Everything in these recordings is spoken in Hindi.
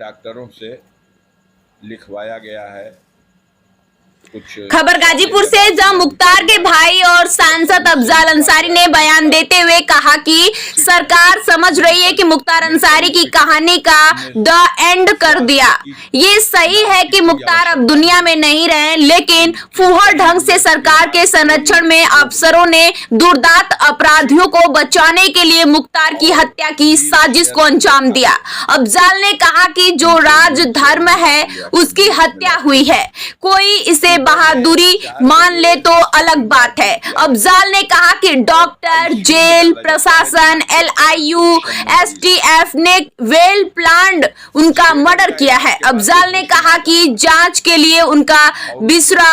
डॉक्टरों से लिखवाया गया है। खबर गाजीपुर से, जहां मुख्तार के भाई और सांसद अफजाल अंसारी ने बयान देते हुए कहा कि सरकार समझ रही है कि मुख्तार अंसारी की कहानी का द एंड कर दिया। ये सही है कि मुख्तार अब दुनिया में नहीं रहे, लेकिन फूहड़ ढंग से सरकार के संरक्षण में अफसरों ने दुर्दांत अपराधियों को बचाने के लिए मुख्तार की हत्या की साजिश को अंजाम दिया। अफजाल ने कहा कि जो राजधर्म है उसकी हत्या हुई है, कोई इसे बहादुरी मान ले तो अलग बात है। अफजाल ने कहा कि डॉक्टर, जेल प्रशासन, LIU, STF ने वेल प्लान्ड उनका मर्डर किया है। अफजाल ने कहा कि जांच के लिए उनका बिस्रा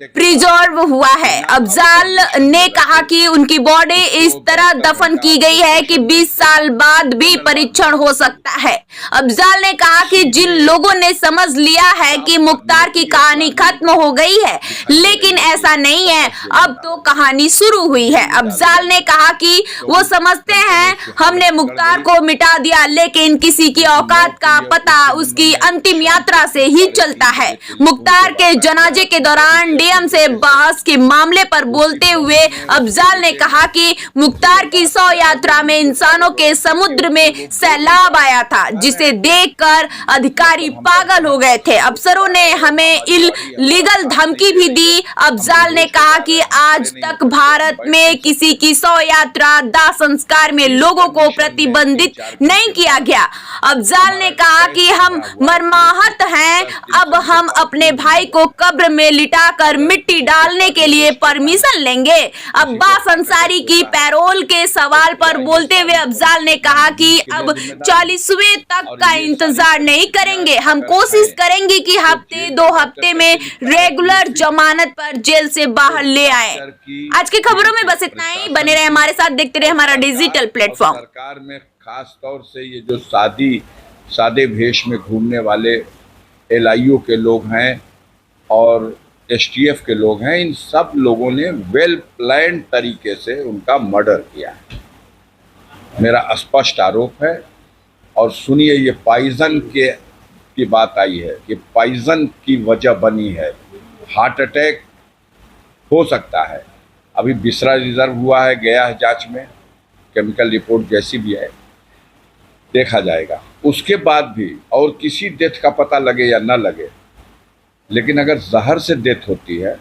प्रिजर्व हुआ है। अफजाल ने कहा कि उनकी बॉडी इस तरह दफन की गई है कि 20 साल बाद भी परीक्षण हो सकता है। अफजाल ने कहा कि जिन लोगों ने समझ लिया है कि मुख्तार की कहानी खत्म हो गई है, लेकिन ऐसा नहीं है, अब तो कहानी शुरू हुई है। अफजाल ने कहा कि वो समझते हैं हमने मुख्तार को मिटा दिया, लेकिन किसी की औकात का पता उसकी अंतिम यात्रा से ही चलता है। मुख्तार के जनाजे के दौरान DM से बहस के मामले पर बोलते हुए अफजाल ने कहा कि मुख्तार की 100 यात्रा में इंसानों के समुद्र में सैलाब आया था, जिसे देखकर अधिकारी पागल हो गए थे। अफसरों ने हमें इलीगल धमकी भी दी। अफजाल ने कहा कि आज तक भारत में किसी की 100 यात्रा दाह संस्कार में लोगों को प्रतिबंधित नहीं किया गया। अफजाल ने कहा कि हम मर्माहत हैं, अब हम अपने भाई को कब्र में लिटाकर मिट्टी डालने के लिए परमिशन लेंगे। अब्बास अंसारी की पैरोल के सवाल पर बोलते हुए अफजाल ने कहा कि अब 40वें तक का इंतजार नहीं करेंगे, हम कोशिश करेंगे कि हफ्ते 2 हफ्ते में रेगुलर जमानत पर जेल से बाहर ले आए। आज की खबरों में बस इतना ही। बने रहे हमारे साथ, देखते रहे हमारा डिजिटल प्लेटफॉर्म। सरकार में खास तौर से ये जो सादे भेष में घूमने वाले LIU के लोग हैं और STF के लोग हैं, इन सब लोगों ने वेल प्लान्ड तरीके से उनका मर्डर किया है, मेरा स्पष्ट आरोप है। और सुनिए, ये पॉइजन की बात आई है कि पॉइजन की वजह बनी है, हार्ट अटैक हो सकता है। अभी बिस्रा रिजर्व हुआ है, गया है जांच में, केमिकल रिपोर्ट जैसी भी है देखा जाएगा। उसके बाद भी और किसी डेथ का पता लगे या ना लगे, लेकिन अगर जहर से डेथ होती है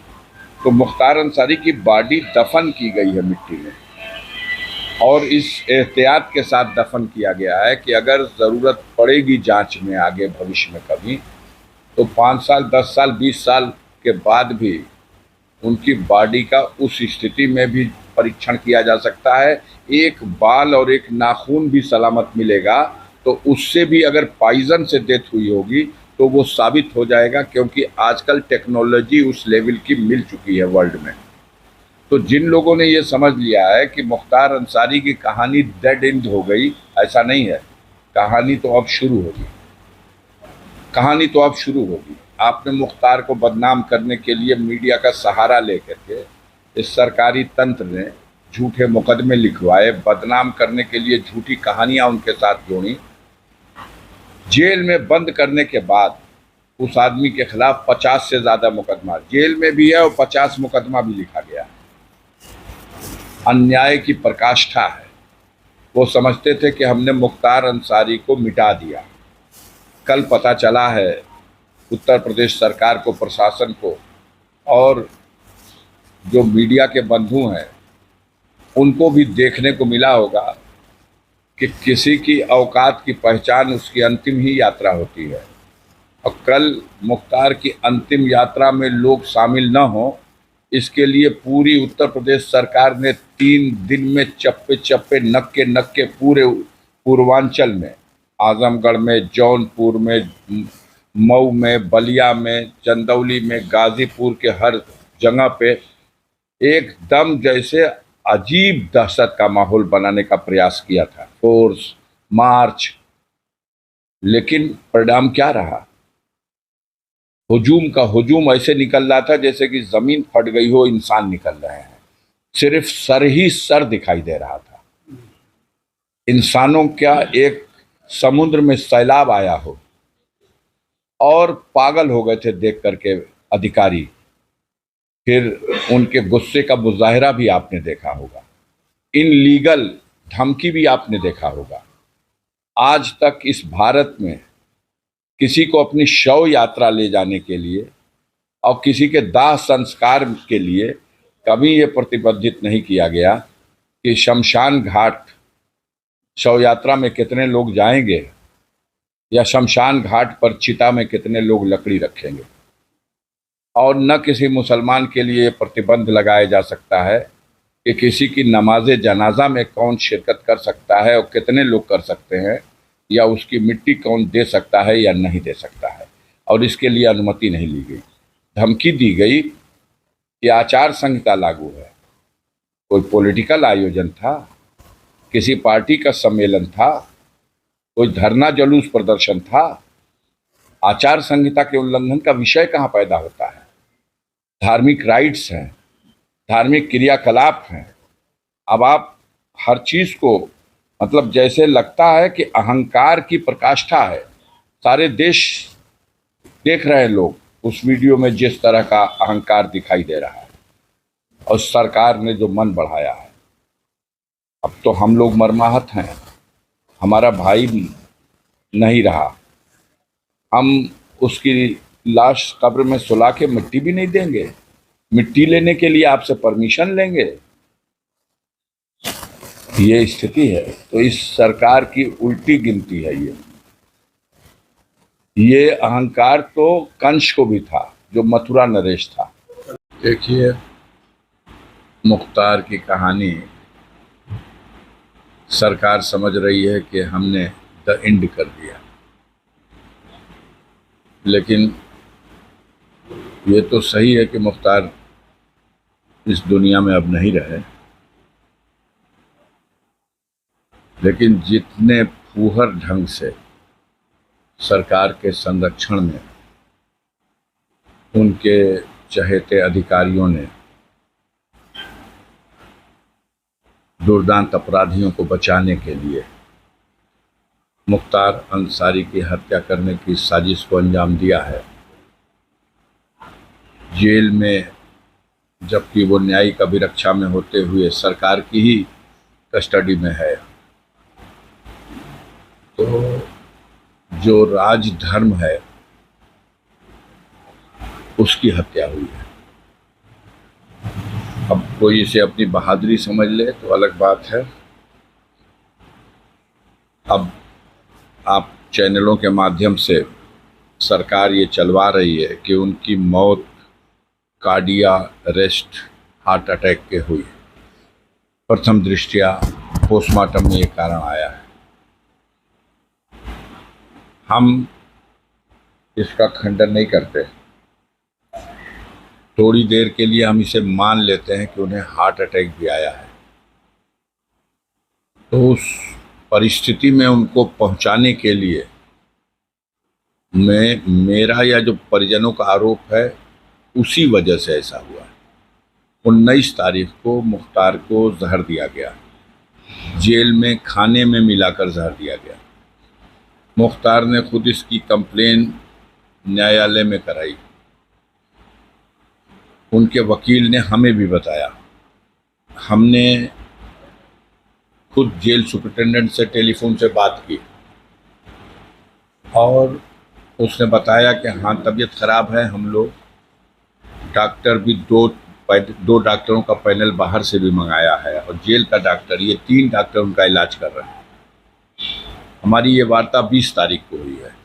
तो मुख्तार अंसारी की बॉडी दफन की गई है मिट्टी में, और इस एहतियात के साथ दफन किया गया है कि अगर ज़रूरत पड़ेगी जांच में आगे भविष्य में कभी, तो 5 साल, 10 साल, 20 साल के बाद भी उनकी बॉडी का उस स्थिति में भी परीक्षण किया जा सकता है। एक बाल और एक नाखून भी सलामत मिलेगा, तो उससे भी अगर पॉइजन से डेथ हुई होगी तो वो साबित हो जाएगा, क्योंकि आजकल टेक्नोलॉजी उस लेवल की मिल चुकी है वर्ल्ड में। तो जिन लोगों ने ये समझ लिया है कि मुख्तार अंसारी की कहानी डेड एंड हो गई, ऐसा नहीं है। कहानी तो अब शुरू होगी, कहानी तो अब शुरू होगी। आपने मुख्तार को बदनाम करने के लिए मीडिया का सहारा लेकर के इस सरकारी तंत्र ने झूठे मुकदमे लिखवाए, बदनाम करने के लिए झूठी कहानियां उनके साथ जोड़ी। जेल में बंद करने के बाद उस आदमी के खिलाफ 50 से ज़्यादा मुकदमा जेल में भी है और 50 मुकदमा भी लिखा गया है। अन्याय की पराकाष्ठा है। वो समझते थे कि हमने मुख्तार अंसारी को मिटा दिया। कल पता चला है उत्तर प्रदेश सरकार को, प्रशासन को, और जो मीडिया के बंधु हैं उनको भी देखने को मिला होगा कि किसी की औकात की पहचान उसकी अंतिम ही यात्रा होती है। और कल मुख्तार की अंतिम यात्रा में लोग शामिल न हों, इसके लिए पूरी उत्तर प्रदेश सरकार ने 3 दिन में चप्पे चप्पे, नक्के नक्के पूरे पूर्वांचल में, आजमगढ़ में, जौनपुर में, मऊ में, बलिया में, चंदौली में, गाजीपुर के हर जगह पे एकदम जैसे अजीब दहशत का माहौल बनाने का प्रयास किया था, फोर्स मार्च। लेकिन परिणाम क्या रहा? हुजूम का हुजूम ऐसे निकल रहा था जैसे कि जमीन फट गई हो, इंसान निकल रहे हैं। सिर्फ सर ही सर दिखाई दे रहा था। इंसानों क्या एक समुद्र में सैलाब आया हो, और पागल हो गए थे देख करके अधिकारी। फिर उनके गुस्से का मुजाहिरा भी आपने देखा होगा, इनलीगल धमकी भी आपने देखा होगा। आज तक इस भारत में किसी को अपनी शव यात्रा ले जाने के लिए और किसी के दाह संस्कार के लिए कभी ये प्रतिबंधित नहीं किया गया कि शमशान घाट शव यात्रा में कितने लोग जाएंगे या शमशान घाट पर चिता में कितने लोग लकड़ी रखेंगे। और न किसी मुसलमान के लिए प्रतिबंध लगाया जा सकता है कि किसी की नमाज जनाजा में कौन शिरकत कर सकता है और कितने लोग कर सकते हैं, या उसकी मिट्टी कौन दे सकता है या नहीं दे सकता है, और इसके लिए अनुमति नहीं ली गई। धमकी दी गई कि आचार संहिता लागू है। कोई पॉलिटिकल आयोजन था, किसी पार्टी का सम्मेलन था, कोई धरना जुलूस प्रदर्शन था, आचार संहिता के उल्लंघन का विषय कहाँ पैदा होता है। धार्मिक राइट्स हैं, धार्मिक क्रियाकलाप हैं। अब आप हर चीज को मतलब जैसे लगता है कि अहंकार की प्रकाष्ठा है। सारे देश देख रहे हैं लोग उस वीडियो में जिस तरह का अहंकार दिखाई दे रहा है, और सरकार ने जो मन बढ़ाया है। अब तो हम लोग मरमाहत हैं, हमारा भाई भी नहीं रहा, हम उसकी लाश कब्र में सुला के मिट्टी भी नहीं देंगे, मिट्टी लेने के लिए आपसे परमिशन लेंगे। ये स्थिति है। तो इस सरकार की उल्टी गिनती है ये अहंकार तो कंस को भी था जो मथुरा नरेश था। देखिए, मुख्तार की कहानी सरकार समझ रही है कि हमने द एंड कर दिया, लेकिन ये तो सही है कि मुख्तार इस दुनिया में अब नहीं रहे, लेकिन जितने फूहर ढंग से सरकार के संरक्षण में उनके चहेते अधिकारियों ने दुर्दांत अपराधियों को बचाने के लिए मुख्तार अंसारी की हत्या करने की साजिश को अंजाम दिया है। जेल में जबकि वो न्यायिक अभिरक्षा में होते हुए सरकार की ही कस्टडी में है, तो जो राजधर्म है उसकी हत्या हुई है। अब कोई इसे अपनी बहादुरी समझ ले तो अलग बात है। अब आप चैनलों के माध्यम से सरकार ये चलवा रही है कि उनकी मौत कार्डियक अरेस्ट हार्ट अटैक के हुई। प्रथम दृष्टया पोस्टमार्टम में ये कारण आया है। हम इसका खंडन नहीं करते, थोड़ी देर के लिए हम इसे मान लेते हैं कि उन्हें हार्ट अटैक भी आया है। तो उस परिस्थिति में उनको पहुंचाने के लिए मेरा या जो परिजनों का आरोप है उसी वजह से ऐसा हुआ है। 19 तारीख को मुख्तार को जहर दिया गया, जेल में खाने में मिलाकर जहर दिया गया। मुख्तार ने खुद इसकी कंप्लेन न्यायालय में कराई। उनके वकील ने हमें भी बताया। हमने खुद जेल सुपरिटेंडेंट से टेलीफोन से बात की और उसने बताया कि हाँ तबीयत ख़राब है। हम लोग डॉक्टर भी दो डॉक्टरों का पैनल बाहर से भी मंगाया है और जेल का डॉक्टर, ये 3 डॉक्टर उनका इलाज कर रहे हैं। हमारी ये वार्ता 20 तारीख को हुई है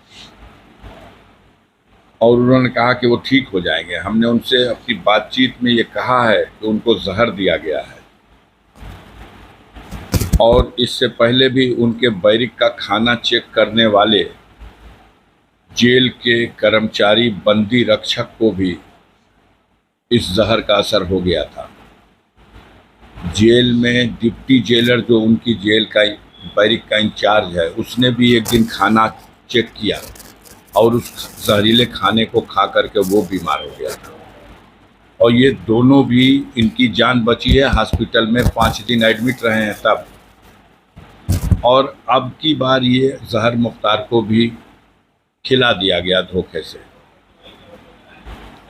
और उन्होंने कहा कि वो ठीक हो जाएंगे। हमने उनसे अपनी बातचीत में ये कहा है कि उनको जहर दिया गया है और इससे पहले भी उनके बैरिक का खाना चेक करने वाले जेल के कर्मचारी बंदी रक्षक को भी इस जहर का असर हो गया था। जेल में डिप्टी जेलर जो उनकी जेल का बैरिक का इंचार्ज है, उसने भी एक दिन खाना चेक किया और उस जहरीले खाने को खा करके वो बीमार हो गया था। और ये दोनों भी, इनकी जान बची है, हॉस्पिटल में 5 दिन एडमिट रहे हैं तब। और अब की बार ये जहर मुख्तार को भी खिला दिया गया धोखे से,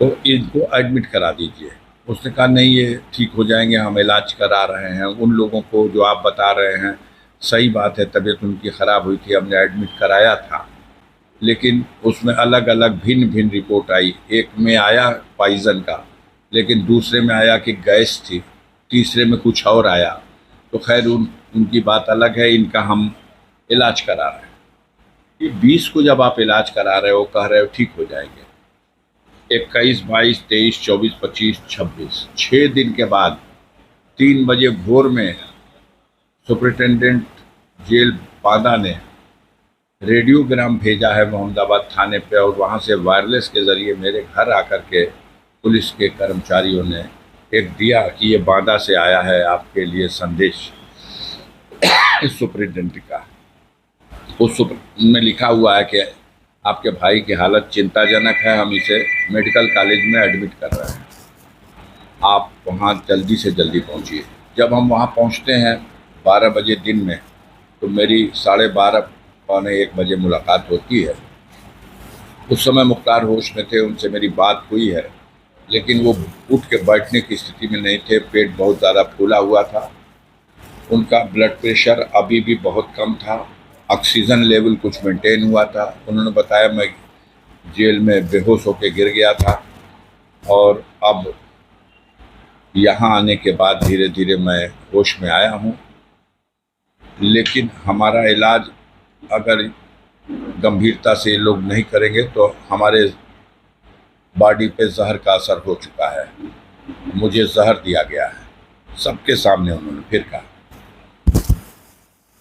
तो इनको एडमिट करा दीजिए। उसने कहा नहीं, ये ठीक हो जाएंगे, हम इलाज करा रहे हैं। उन लोगों को जो आप बता रहे हैं सही बात है, तबीयत उनकी ख़राब हुई थी, हमने एडमिट कराया था, लेकिन उसमें अलग अलग भिन्न भिन्न रिपोर्ट आई। एक में आया पॉइज़न का, लेकिन दूसरे में आया कि गैस थी, तीसरे में कुछ और आया। तो खैर उनकी बात अलग है, इनका हम इलाज करा रहे हैं। ये 20 को जब आप इलाज करा रहे हो, कह रहे हो ठीक हो जाएंगे, 21, 22, 23, 24, 25, 26, 6 दिन के बाद 3 बजे भोर में सुपरिटेंडेंट जेल बांदा ने रेडियोग्राम भेजा है मोहम्मदाबाद थाने पे, और वहाँ से वायरलेस के ज़रिए मेरे घर आकर के पुलिस के कर्मचारियों ने एक दिया कि ये बांदा से आया है आपके लिए संदेश सुपरिटेंडेंट का। उस में लिखा हुआ है कि आपके भाई की हालत चिंताजनक है, हम इसे मेडिकल कॉलेज में एडमिट कर रहे हैं, आप वहाँ जल्दी से जल्दी पहुँचिए। जब हम वहाँ पहुँचते हैं 12 बजे दिन में, तो मेरी 12:30 पौने 1 बजे मुलाकात होती है। उस समय मुख्तार होश में थे, उनसे मेरी बात हुई है, लेकिन वो उठ के बैठने की स्थिति में नहीं थे, पेट बहुत ज़्यादा फूला हुआ था, उनका ब्लड प्रेशर अभी भी बहुत कम था, ऑक्सीजन लेवल कुछ मेंटेन हुआ था। उन्होंने बताया मैं जेल में बेहोश होकर गिर गया था, और अब यहाँ आने के बाद धीरे धीरे मैं होश में आया हूँ। लेकिन हमारा इलाज अगर गंभीरता से लोग नहीं करेंगे तो हमारे बॉडी पे जहर का असर हो चुका है, मुझे जहर दिया गया है, सबके सामने उन्होंने फिर कहा।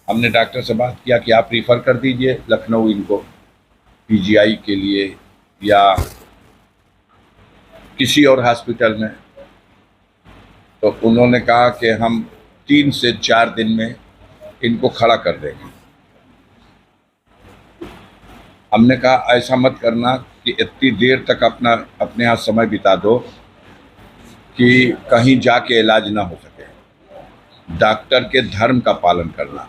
हमने डॉक्टर से बात किया कि आप रिफ़र कर दीजिए लखनऊ इनको पीजीआई के लिए या किसी और हॉस्पिटल में, तो उन्होंने कहा कि हम 3 से 4 दिन में इनको खड़ा कर देंगे। हमने कहा ऐसा मत करना कि इतनी देर तक अपने यहाँ समय बिता दो कि कहीं जाके इलाज ना हो सके। डॉक्टर के धर्म का पालन करना,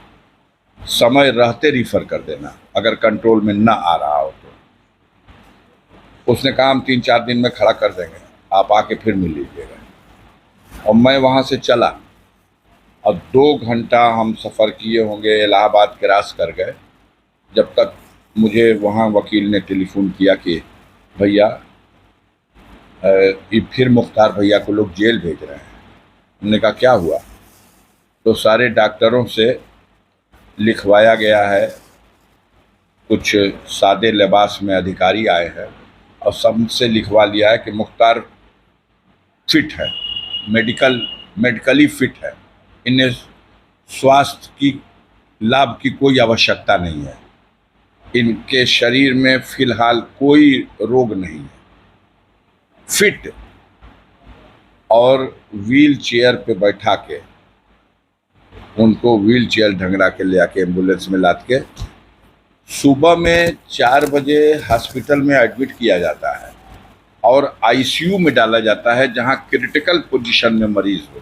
समय रहते रिफ़र कर देना अगर कंट्रोल में ना आ रहा हो तो। उसने कहा हम 3-4 दिन में खड़ा कर देंगे, आप आके फिर मिल लीजिएगा। और मैं वहाँ से चला और 2 घंटा हम सफ़र किए होंगे, इलाहाबाद क्रॉस कर गए, जब तक मुझे वहाँ वकील ने टेलीफोन किया कि भैया ये फिर मुख्तार भैया को लोग जेल भेज रहे हैं। हमने कहा क्या हुआ? तो सारे डॉक्टरों से लिखवाया गया है, कुछ सादे लिबास में अधिकारी आए हैं और सबसे लिखवा लिया है कि मुख्तार फिट है, मेडिकली फिट है, इन्हें स्वास्थ्य की लाभ की कोई आवश्यकता नहीं है, इनके शरीर में फ़िलहाल कोई रोग नहीं है, फिट। और व्हील चेयर पे बैठा के उनको व्हील चेयर ढंगरा के ले आके एम्बुलेंस में लाद के सुबह में 4 बजे हॉस्पिटल में एडमिट किया जाता है और आईसीयू में डाला जाता है जहां क्रिटिकल पोजीशन में मरीज हो।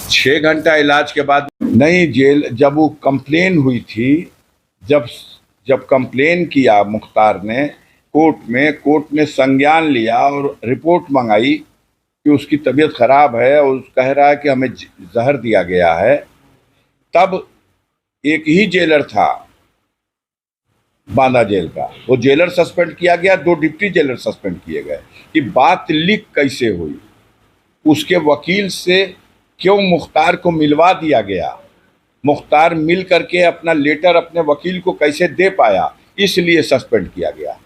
6 घंटा इलाज के बाद नहीं जेल, जब वो कंप्लेन हुई थी, जब कंप्लेन किया मुख्तार ने कोर्ट ने संज्ञान लिया और रिपोर्ट मंगाई कि उसकी तबीयत ख़राब है और कह रहा है कि हमें जहर दिया गया है, तब एक ही जेलर था बांदा जेल का, वो जेलर सस्पेंड किया गया, 2 डिप्टी जेलर सस्पेंड किए गए। कि बात लीक कैसे हुई, उसके वकील से क्यों मुख्तार को मिलवा दिया गया, मुख्तार मिल करके अपना लेटर अपने वकील को कैसे दे पाया, इसलिए सस्पेंड किया गया।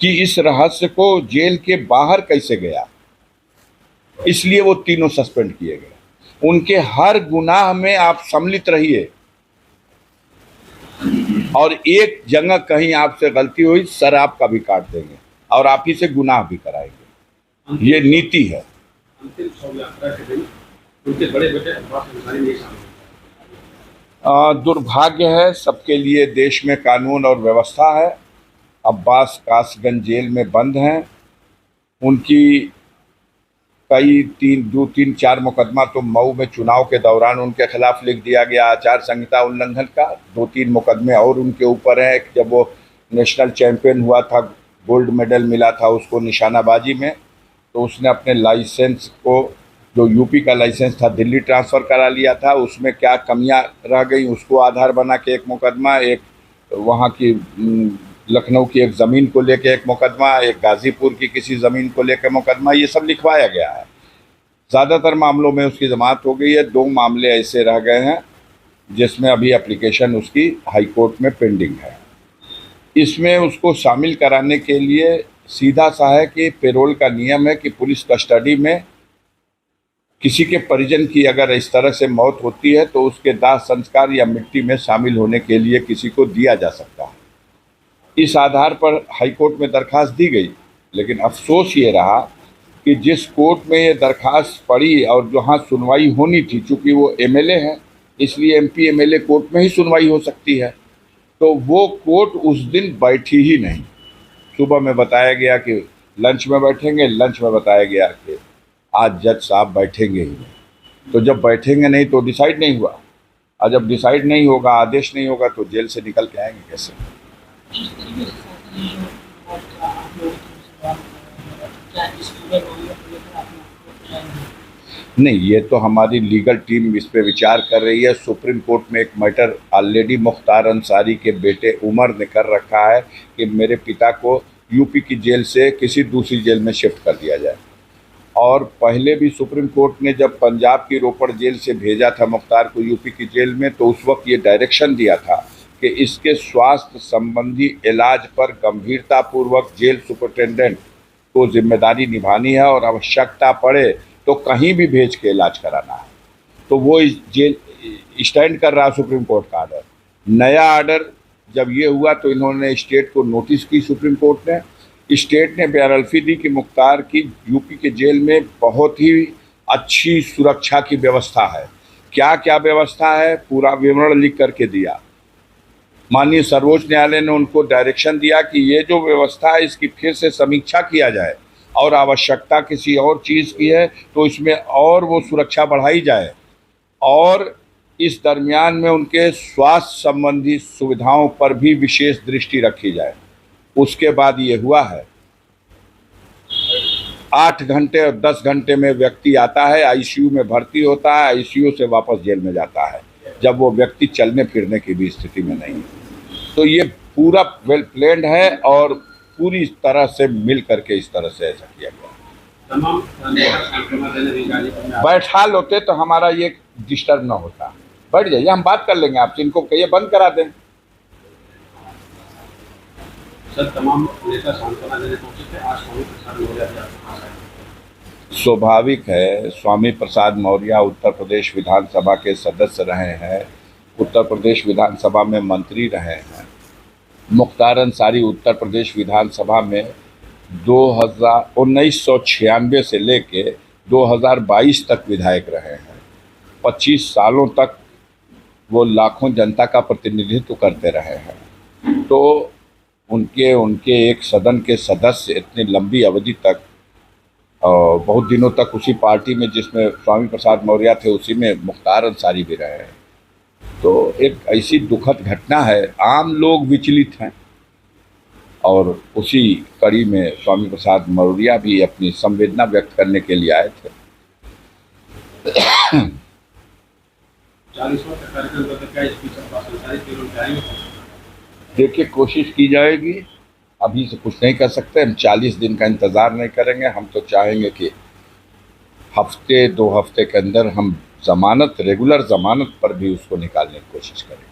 कि इस रहस्य को जेल के बाहर कैसे गया, इसलिए वो तीनों सस्पेंड किए गए। उनके हर गुनाह में आप सम्मिलित रहिए और एक जगह कहीं आपसे गलती हुई, सर आपका भी काट देंगे और आप ही से गुनाह भी कराएंगे। ये नीति है। दुर्भाग्य है सबके लिए, देश में कानून और व्यवस्था है। अब्बास कासगंज जेल में बंद हैं, उनकी कई 3-4 मुकदमा तो मऊ में चुनाव के दौरान उनके खिलाफ लिख दिया गया आचार संहिता उल्लंघन का। 2-3 मुकदमे और उनके ऊपर हैं। जब वो नेशनल चैंपियन हुआ था, गोल्ड मेडल मिला था उसको निशानाबाजी में, तो उसने अपने लाइसेंस को, जो यूपी का लाइसेंस था, दिल्ली ट्रांसफ़र करा लिया था। उसमें क्या कमियां रह गई उसको आधार बना के एक मुकदमा, एक वहाँ की लखनऊ की एक ज़मीन को लेके एक मुकदमा, एक गाज़ीपुर की किसी ज़मीन को लेकर मुकदमा, ये सब लिखवाया गया है। ज़्यादातर मामलों में उसकी जमानत हो गई है। 2 मामले ऐसे रह गए हैं जिसमें अभी एप्लीकेशन उसकी हाई कोर्ट में पेंडिंग है। इसमें उसको शामिल कराने के लिए सीधा सा है कि पेरोल का नियम है कि पुलिस कस्टडी में किसी के परिजन की अगर इस तरह से मौत होती है तो उसके दाह संस्कार या मिट्टी में शामिल होने के लिए किसी को दिया जा सकता है। इस आधार पर हाई कोर्ट में दरखास्त दी गई, लेकिन अफसोस ये रहा कि जिस कोर्ट में ये दरखास्त पड़ी और जहाँ सुनवाई होनी थी, चूँकि वो एमएलए हैं इसलिए एमपी एमएलए कोर्ट में ही सुनवाई हो सकती है, तो वो कोर्ट उस दिन बैठी ही नहीं। सुबह में बताया गया कि लंच में बैठेंगे, लंच में बताया गया कि आज जज साहब बैठेंगे ही नहीं। तो जब बैठेंगे नहीं तो डिसाइड नहीं हुआ, और जब डिसाइड नहीं होगा, आदेश नहीं होगा, तो जेल से निकल के आएंगे कैसे? नहीं, ये तो हमारी लीगल टीम इस पे विचार कर रही है। सुप्रीम कोर्ट में एक मैटर ऑलरेडी मुख्तार अंसारी के बेटे उमर ने कर रखा है कि मेरे पिता को यूपी की जेल से किसी दूसरी जेल में शिफ्ट कर दिया जाए। और पहले भी सुप्रीम कोर्ट ने जब पंजाब की रोपड़ जेल से भेजा था मुख्तार को यूपी की जेल में, तो उस वक्त ये डायरेक्शन दिया था कि इसके स्वास्थ्य संबंधी इलाज पर गंभीरतापूर्वक जेल सुपरिटेंडेंट को जिम्मेदारी निभानी है और आवश्यकता पड़े तो कहीं भी भेज के इलाज कराना है। तो वो इस जेल स्टैंड कर रहा सुप्रीम कोर्ट का आर्डर। नया आर्डर जब ये हुआ तो इन्होंने स्टेट को नोटिस की, सुप्रीम कोर्ट ने। स्टेट ने बेअरल्फी दी कि मुख्तार की यूपी के जेल में बहुत ही अच्छी सुरक्षा की व्यवस्था है। क्या क्या व्यवस्था है पूरा विवरण लिख करके दिया। माननीय सर्वोच्च न्यायालय ने उनको डायरेक्शन दिया कि ये जो व्यवस्था है इसकी फिर से समीक्षा किया जाए और आवश्यकता किसी और चीज़ की है तो इसमें और वो सुरक्षा बढ़ाई जाए, और इस दरमियान में उनके स्वास्थ्य संबंधी सुविधाओं पर भी विशेष दृष्टि रखी जाए। उसके बाद ये हुआ है। 8 घंटे और 10 घंटे में व्यक्ति आता है, आईसीयू में भर्ती होता है, आईसीयू से वापस जेल में जाता है, जब वो व्यक्ति चलने फिरने की भी स्थिति में नहीं है। तो ये पूरा वेल प्लान्ड है और पूरी तरह से मिल करके इस तरह से ऐसा किया गया। बैठा लोते तो हमारा ये डिस्टर्ब ना होता। बैठ जाइए, हम बात कर लेंगे आपसे, इनको कहिए बंद करा दें। सर, तमाम नेता सांत्वना देने पहुंचे थे, आज स्वामी प्रसाद मौर्य। स्वाभाविक है, स्वामी प्रसाद मौर्य उत्तर प्रदेश विधानसभा के सदस्य रहे हैं, उत्तर प्रदेश विधानसभा में मंत्री रहे हैं। मुख्तार अंसारी उत्तर प्रदेश विधानसभा में 1996 से लेके 2022 तक विधायक रहे हैं। 25 सालों तक वो लाखों जनता का प्रतिनिधित्व करते रहे हैं। तो उनके एक सदन के सदस्य इतनी लंबी अवधि तक, बहुत दिनों तक उसी पार्टी में जिसमें स्वामी प्रसाद मौर्य थे उसी में मुख्तार अंसारी भी रहे हैं। तो एक ऐसी दुखद घटना है, आम लोग विचलित हैं, और उसी कड़ी में स्वामी प्रसाद मौर्य भी अपनी संवेदना व्यक्त करने के लिए आए थे। 40वां कार्यक्रम का क्या स्पीच जाएंगे? देखिए, कोशिश की जाएगी। अभी से कुछ नहीं कर सकते, हम 40 दिन का इंतज़ार नहीं करेंगे। हम तो चाहेंगे कि हफ्ते 2 हफ्ते के अंदर हम ज़मानत, रेगुलर ज़मानत पर भी उसको निकालने की कोशिश करें।